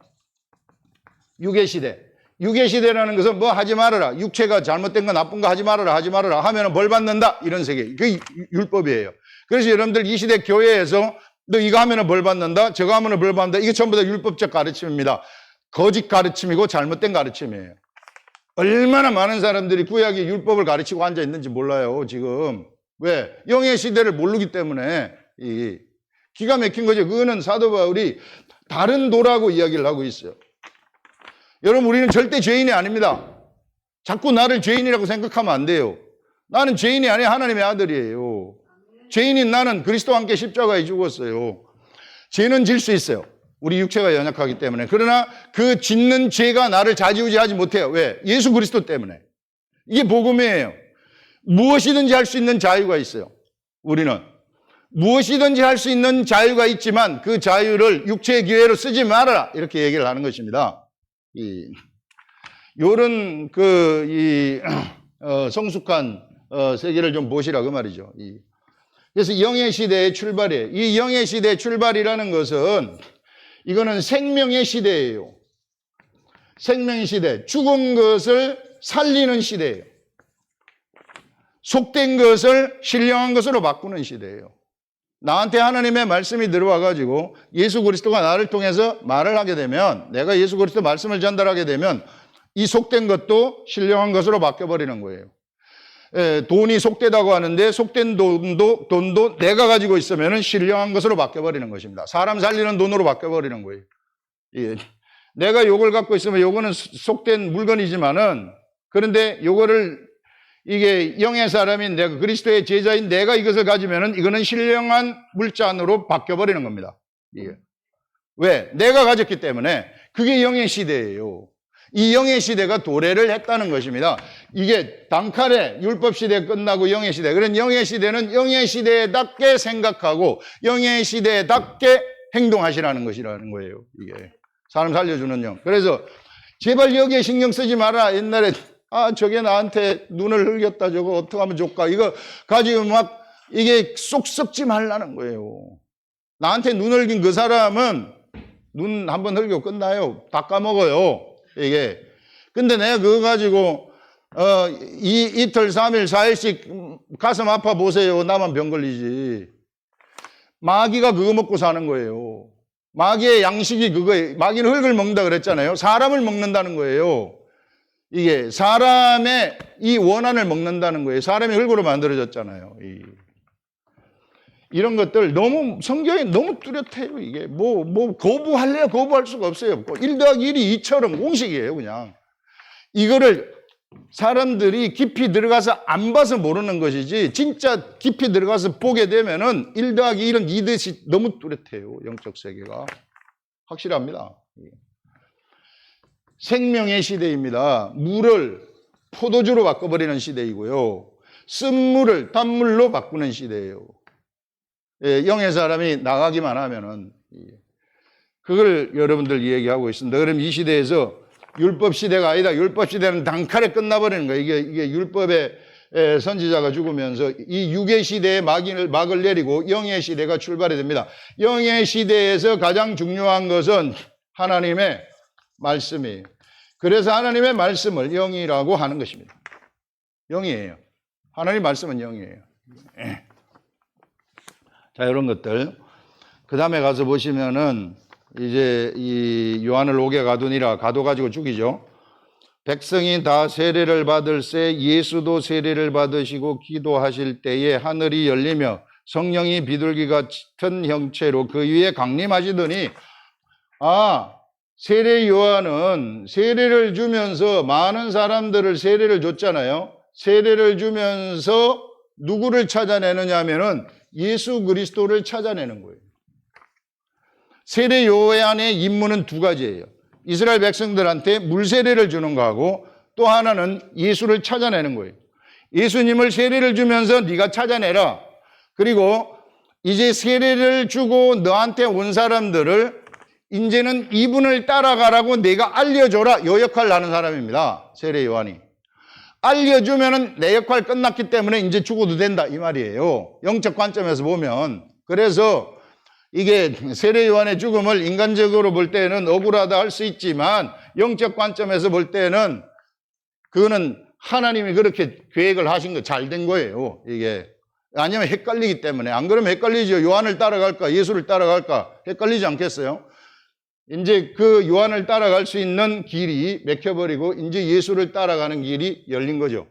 육의 시대. 육의 시대라는 것은 뭐 하지 말아라. 육체가 잘못된 거 나쁜 거 하지 말아라. 하면 벌 받는다. 이런 세계. 그게 율법이에요. 그래서 여러분들 이 시대 교회에서 너 이거 하면 벌 받는다. 저거 하면 벌 받는다. 이게 전부 다 율법적 가르침입니다. 거짓 가르침이고 잘못된 가르침이에요. 얼마나 많은 사람들이 구약의 율법을 가르치고 앉아 있는지 몰라요, 지금. 왜? 영의 시대를 모르기 때문에. 기가 막힌 거죠. 그거는 사도 바울이 다른 도라고 이야기를 하고 있어요. 여러분, 우리는 절대 죄인이 아닙니다. 자꾸 나를 죄인이라고 생각하면 안 돼요. 나는 죄인이 아니라 하나님의 아들이에요. 죄인인 나는 그리스도와 함께 십자가에 죽었어요. 죄는 질 수 있어요. 우리 육체가 연약하기 때문에. 그러나 그 짓는 죄가 나를 좌지우지하지 못해요. 왜? 예수 그리스도 때문에. 이게 복음이에요. 무엇이든지 할 수 있는 자유가 있어요. 우리는. 무엇이든지 할 수 있는 자유가 있지만 그 자유를 육체의 기회로 쓰지 말아라. 이렇게 얘기를 하는 것입니다. 요런 성숙한 세계를 좀 보시라 그 말이죠. 그래서 영의 시대의 출발이에요. 이 영의 시대의 출발이라는 것은 이거는 생명의 시대예요. 생명의 시대. 죽은 것을 살리는 시대예요. 속된 것을 신령한 것으로 바꾸는 시대예요. 나한테 하나님의 말씀이 들어와가지고 예수 그리스도가 나를 통해서 말을 하게 되면 되면 예수 그리스도 말씀을 전달하게 되면 이 속된 것도 신령한 것으로 바뀌어버리는 거예요. 돈이 속되다고 하는데 속된 돈도 내가 가지고 있으면 신령한 것으로 바뀌어버리는 것입니다. 사람 살리는 돈으로 바뀌어버리는 거예요. 내가 요걸 갖고 있으면 요거는 속된 물건이지만은 그런데 요거를 이게 영의 사람인 내가 그리스도의 제자인 내가 이것을 가지면은 이거는 신령한 물잔으로 바뀌어버리는 겁니다. 왜? 내가 가졌기 때문에 그게 영의 시대예요. 이 영의 시대가 도래를 했다는 것입니다. 이게 단칼에 율법 시대 끝나고 영의 시대. 그런 영의 시대는 영의 시대답게 생각하고 영의 시대답게 행동하시라는 것이라는 거예요. 이게 사람 살려주는 영. 그래서 제발 여기에 신경 쓰지 마라. 옛날에 저게 나한테 눈을 흘겼다. 저거 어떻게 하면 좋을까? 이거 가지고 막 이게 쏙 썩지 말라는 거예요. 나한테 눈 흘긴 그 사람은 눈 한번 흘겨 끝나요. 다 까먹어요. 이게. 근데 내가 그거 가지고, 이틀, 3일, 4일씩 가슴 아파 보세요. 나만 병 걸리지. 마귀가 그거 먹고 사는 거예요. 마귀의 양식이 그거예요. 마귀는 흙을 먹는다 그랬잖아요. 사람을 먹는다는 거예요. 이게 사람의 이 원한을 먹는다는 거예요. 사람이 흙으로 만들어졌잖아요. 이런 것들 너무 성경이 너무 뚜렷해요. 이게 뭐 거부할래야 거부할 수가 없어요. 1 더하기 1이 2처럼 공식이에요. 그냥 이거를 사람들이 깊이 들어가서 안 봐서 모르는 것이지 진짜 깊이 들어가서 보게 되면은 1 더하기 1은 2듯이 너무 뚜렷해요. 영적 세계가 확실합니다. 생명의 시대입니다. 물을 포도주로 바꿔버리는 시대이고요. 쓴물을 단물로 바꾸는 시대예요. 영의 사람이 나가기만 하면은 그걸 여러분들 얘기하고 있습니다. 그럼 이 시대에서 율법 시대가 아니다. 율법 시대는 단칼에 끝나버리는 거예요. 이게 율법의 선지자가 죽으면서 이 육의 시대에 막을 내리고 영의 시대가 출발이 됩니다. 영의 시대에서 가장 중요한 것은 하나님의 말씀이에요. 그래서 하나님의 말씀을 영이라고 하는 것입니다. 영이에요. 하나님 말씀은 영이에요. 자, 이런 것들. 그 다음에 가서 보시면은 이제 이 요한을 옥에 가두니라 가둬가지고 죽이죠. 백성이 다 세례를 받을새 예수도 세례를 받으시고 기도하실 때에 하늘이 열리며 성령이 비둘기 같은 형체로 그 위에 강림하시더니 세례 요한은 세례를 주면서 많은 사람들을 세례를 줬잖아요. 세례를 주면서 누구를 찾아내느냐 하면은 예수 그리스도를 찾아내는 거예요. 세례 요한의 임무는 두 가지예요. 이스라엘 백성들한테 물세례를 주는 거하고 또 하나는 예수를 찾아내는 거예요. 예수님을 세례를 주면서 네가 찾아내라. 그리고 이제 세례를 주고 너한테 온 사람들을 이제는 이분을 따라가라고 내가 알려줘라. 요 역할을 하는 사람입니다. 세례 요한이. 알려주면은 내 역할 끝났기 때문에 이제 죽어도 된다 이 말이에요. 영적 관점에서 보면. 그래서 이게 세례 요한의 죽음을 인간적으로 볼 때는 억울하다 할 수 있지만 영적 관점에서 볼 때는 그거는 하나님이 그렇게 계획을 하신 거 잘 된 거예요. 이게 아니면 헷갈리기 때문에. 안 그러면 헷갈리죠. 요한을 따라갈까 예수를 따라갈까 헷갈리지 않겠어요? 이제 그 요한을 따라갈 수 있는 길이 막혀버리고 이제 예수를 따라가는 길이 열린 거죠.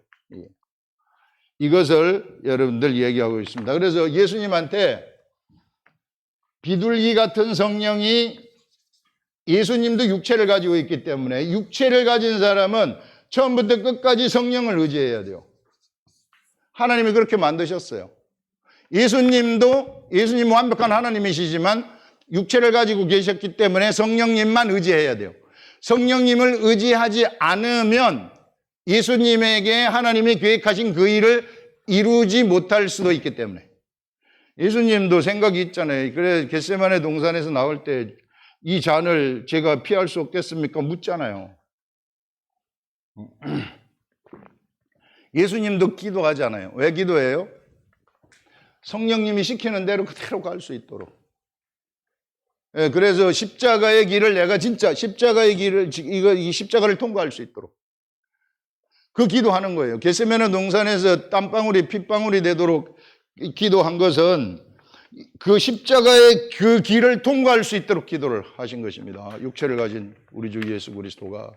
이것을 여러분들 얘기하고 있습니다. 그래서 예수님한테 비둘기 같은 성령이 예수님도 육체를 가지고 있기 때문에 육체를 가진 사람은 처음부터 끝까지 성령을 의지해야 돼요. 하나님이 그렇게 만드셨어요. 예수님은 완벽한 하나님이시지만 육체를 가지고 계셨기 때문에 성령님만 의지해야 돼요. 성령님을 의지하지 않으면 예수님에게 하나님이 계획하신 그 일을 이루지 못할 수도 있기 때문에. 예수님도 생각이 있잖아요. 그래 겟세마네 동산에서 나올 때 이 잔을 제가 피할 수 없겠습니까? 묻잖아요. 예수님도 기도하잖아요. 왜 기도해요? 성령님이 시키는 대로 그대로 갈 수 있도록. 그래서 십자가의 길을 내가 진짜 십자가의 길을 이 십자가를 통과할 수 있도록 그 기도하는 거예요. 겟세마네 동산에서 땀방울이 핏방울이 되도록 기도한 것은 그 십자가의 그 길을 통과할 수 있도록 기도를 하신 것입니다. 육체를 가진 우리 주 예수 그리스도가.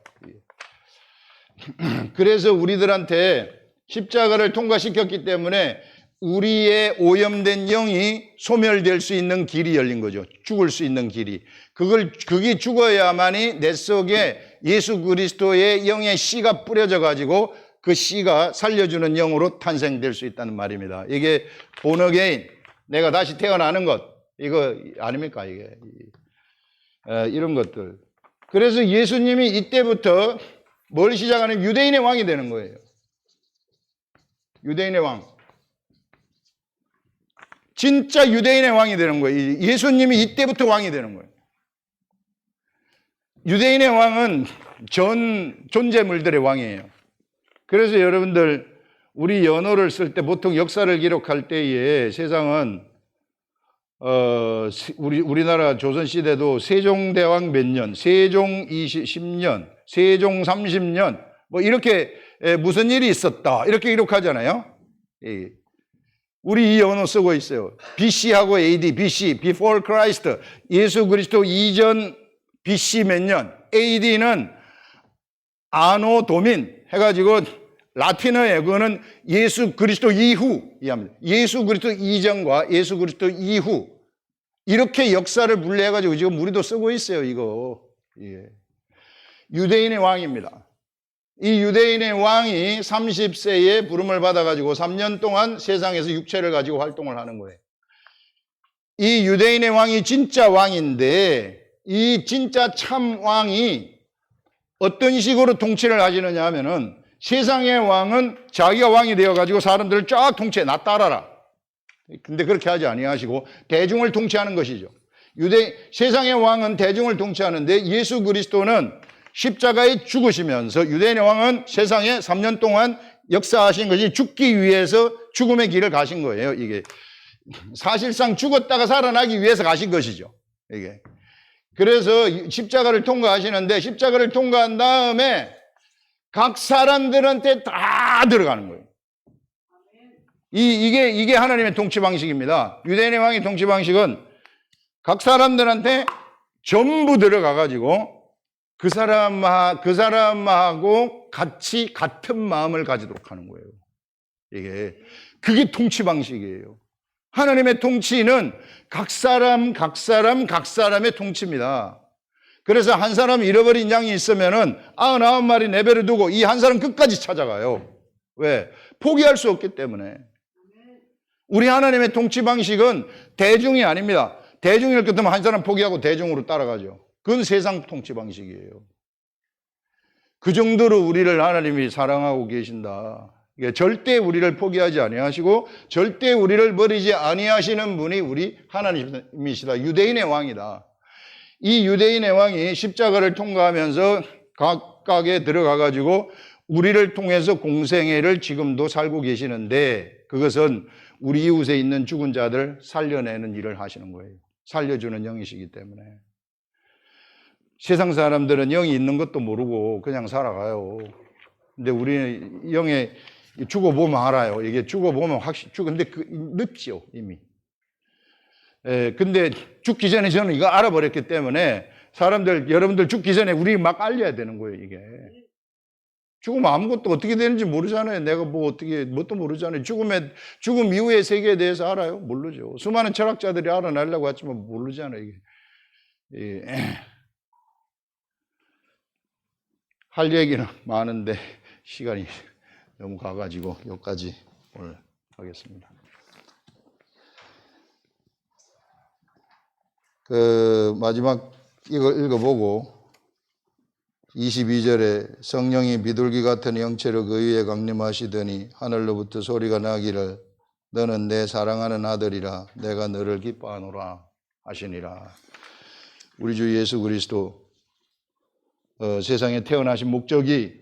그래서 우리들한테 십자가를 통과시켰기 때문에 우리의 오염된 영이 소멸될 수 있는 길이 열린 거죠. 죽을 수 있는 길이. 그게 죽어야만이 내 속에 예수 그리스도의 영의 씨가 뿌려져 가지고 그 씨가 살려주는 영으로 탄생될 수 있다는 말입니다. 이게 born again, 내가 다시 태어나는 것, 이거 아닙니까? 이게 이런 것들. 그래서 예수님이 이때부터 뭘 시작하냐면 유대인의 왕이 되는 거예요. 유대인의 왕. 진짜 유대인의 왕이 되는 거예요. 예수님이 이때부터 왕이 되는 거예요. 유대인의 왕은 전 존재물들의 왕이에요. 그래서 여러분들 우리 연호를 쓸 때 보통 역사를 기록할 때에 세상은 우리나라 조선시대도 세종대왕 몇 년, 세종 10년, 세종 30년 뭐 이렇게 무슨 일이 있었다 이렇게 기록하잖아요. 우리 이 언어 쓰고 있어요. BC하고 AD, BC, Before Christ, 예수 그리스도 이전 BC 몇 년, AD는 아노 도민 해가지고 라틴어에 그거는 예수 그리스도 이후 이해합니다. 예수 그리스도 이전과 예수 그리스도 이후 이렇게 역사를 분리해가지고 지금 우리도 쓰고 있어요. 이거 유대인의 왕입니다. 이 유대인의 왕이 30세에 부름을 받아가지고 3년 동안 세상에서 육체를 가지고 활동을 하는 거예요. 이 유대인의 왕이 진짜 왕인데 이 진짜 참 왕이 어떤 식으로 통치를 하시느냐 하면은 세상의 왕은 자기가 왕이 되어가지고 사람들을 쫙 통치해. 나 따라라. 근데 그렇게 하지 아니하시고 대중을 통치하는 것이죠. 세상의 왕은 대중을 통치하는데 예수 그리스도는 십자가에 죽으시면서 유대인의 왕은 세상에 3년 동안 역사하신 것이 죽기 위해서 죽음의 길을 가신 거예요. 이게 사실상 죽었다가 살아나기 위해서 가신 것이죠. 이게 그래서 십자가를 통과하시는데 십자가를 통과한 다음에 각 사람들한테 다 들어가는 거예요. 이게 하나님의 통치 방식입니다. 유대인의 왕의 통치 방식은 각 사람들한테 전부 들어가가지고 그 사람하고 같이 같은 마음을 가지도록 하는 거예요. 그게 통치 방식이에요. 하나님의 통치는 각 사람의 통치입니다. 그래서 한 사람 잃어버린 양이 있으면은 99마리 내버려두고 이 한 사람 끝까지 찾아가요. 왜? 포기할 수 없기 때문에. 우리 하나님의 통치 방식은 대중이 아닙니다. 대중일 것 같으면 한 사람 포기하고 대중으로 따라가죠. 그건 세상 통치 방식이에요. 그 정도로 우리를 하나님이 사랑하고 계신다. 절대 우리를 포기하지 아니하시고 절대 우리를 버리지 아니하시는 분이 우리 하나님이시다. 유대인의 왕이다. 이 유대인의 왕이 십자가를 통과하면서 각각에 들어가가지고 우리를 통해서 공생애를 지금도 살고 계시는데 그것은 우리 이웃에 있는 죽은 자들 살려내는 일을 하시는 거예요. 살려주는 영이시기 때문에. 세상 사람들은 영이 있는 것도 모르고 그냥 살아가요. 근데 우리는 영에 죽어보면 알아요. 이게 죽어보면 확실히 근데 늦죠, 이미. 근데 죽기 전에 저는 이거 알아버렸기 때문에 여러분들 죽기 전에 우리 막 알려야 되는 거예요, 이게. 죽으면 아무것도 어떻게 되는지 모르잖아요. 내가 뭣도 모르잖아요. 죽음 이후의 세계에 대해서 알아요? 모르죠. 수많은 철학자들이 알아내려고 했지만 모르잖아요, 이게. 할 얘기는 많은데 시간이 너무 가가지고 여기까지 오늘 하겠습니다. 마지막 이거 읽어보고 22절에 성령이 비둘기 같은 형체로 그 위에 강림하시더니 하늘로부터 소리가 나기를 너는 내 사랑하는 아들이라 내가 너를 기뻐하노라 하시니라. 우리 주 예수 그리스도 세상에 태어나신 목적이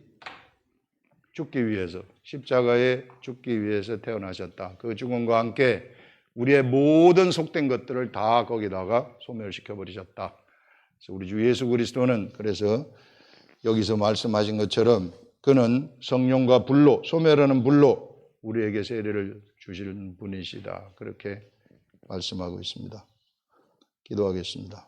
죽기 위해서 십자가에 죽기 위해서 태어나셨다. 그 죽음과 함께 우리의 모든 속된 것들을 다 거기다가 소멸시켜 버리셨다. 그래서 우리 주 예수 그리스도는 그래서 여기서 말씀하신 것처럼 그는 성령과 불로 소멸하는 불로 우리에게 세례를 주시는 분이시다. 그렇게 말씀하고 있습니다. 기도하겠습니다.